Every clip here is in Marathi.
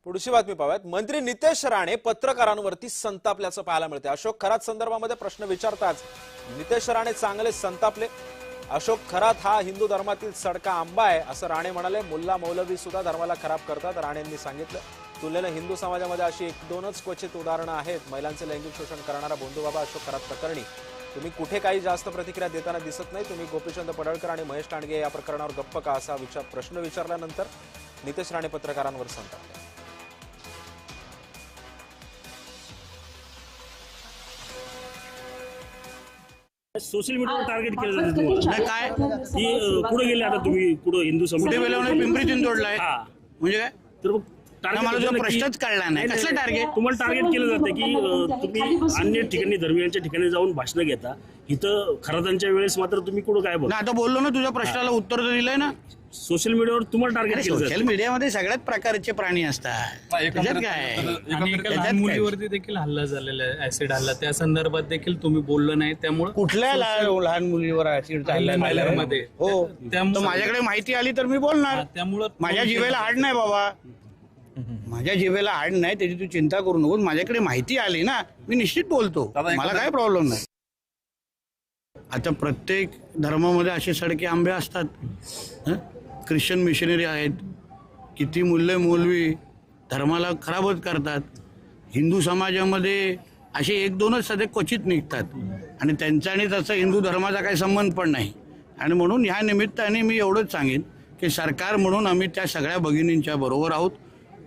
पुढची बातमी पाहूयात। मंत्री नितेश राणे पत्रकारांवरती संतापल्याचं पाहायला मिळते। अशोक खरात संदर्भामध्ये प्रश्न विचारताच नितेश राणे चांगले संतापले। अशोक खरात हा हिंदू धर्मातील सडका आंबा आहे असं राणे म्हणाले। मुल्ला मौलवी सुद्धा धर्माला खराब करतात राणेंनी सांगितलं। तुलनेने हिंदू समाजामध्ये अशी एक दोनच क्वचित उदाहरणं आहेत। महिलांचे लैंगिक शोषण करणारा भोंदूबाबा अशोक खरात प्रकरणी तुम्ही कुठे काही जास्त प्रतिक्रिया देताना दिसत नाही। तुम्ही गोपीचंद पडळकर आणि महेश टांडगे या प्रकरणावर गप्प का असा प्रश्न विचारल्यानंतर नितेश राणे पत्रकारांवर संतापले। सोशल मीडियावर टार्गेट केलं जातं तुम्हाला काय की कुठे गेले आता तुम्ही कुठे हिंदू समाज पिंपरी चिंचवडला आहे म्हणजे काय तर मला जो प्रश्नच कळला नाही कसलं टार्गेट तुम्हाला टार्गेट केलं जातं की तुम्ही अन्य ठिकाणी धर्मीयांच्या ठिकाणी जाऊन भाषण घेता इथं खरातांच्या वेळेस मात्र तुम्ही कुठं काय बोलता आता बोललो ना तुझ्या प्रश्नाला उत्तर दिलंय ना सोशल मीडियावर तुम्हाला टार्गेट केलं जातं सोशल मीडियामध्ये सगळ्याच प्रकारचे प्राणी असतात त्याच्यात काय लहान मुलीवरती देखील हल्ला झालेला आहे ऍसिड हल्ला त्या संदर्भात देखील तुम्ही बोललो नाही त्यामुळे कुठल्या लहान मुलीवर ऍसिड मध्ये हो त्यामुळे माझ्याकडे माहिती आली तर मी बोलणार त्यामुळं माझ्या जिभेला हाड नाही बाबा माझ्या जिभेला हाड नाही त्याची तू चिंता करू नको माझ्याकडे माहिती आली ना मी निश्चित बोलतो मला काय प्रॉब्लेम नाही। आता प्रत्येक धर्मामध्ये असे सडके आंबे असतात ख्रिश्चन मिशनरी आहेत किती मौलवी धर्माला खराबच करतात। हिंदू समाजामध्ये असे एक दोनच सध्या क्वचित निघतात आणि त्यांचा आणि त्याचा हिंदू धर्माचा काही संबंध पण नाही। आणि म्हणून ह्या निमित्ताने मी एवढंच सांगेन की सरकार म्हणून आम्ही त्या सगळ्या भगिनींच्या बरोबर आहोत।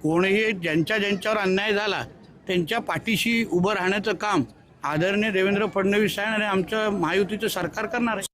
कोणीही ज्यांच्यावर अन्याय झाला त्यांच्या पाठीशी उभं राहण्याचं काम आदरणीय देवेंद्र फडणवीस साहेब आणि आमचं महायुतीचं सरकार करणार आहे।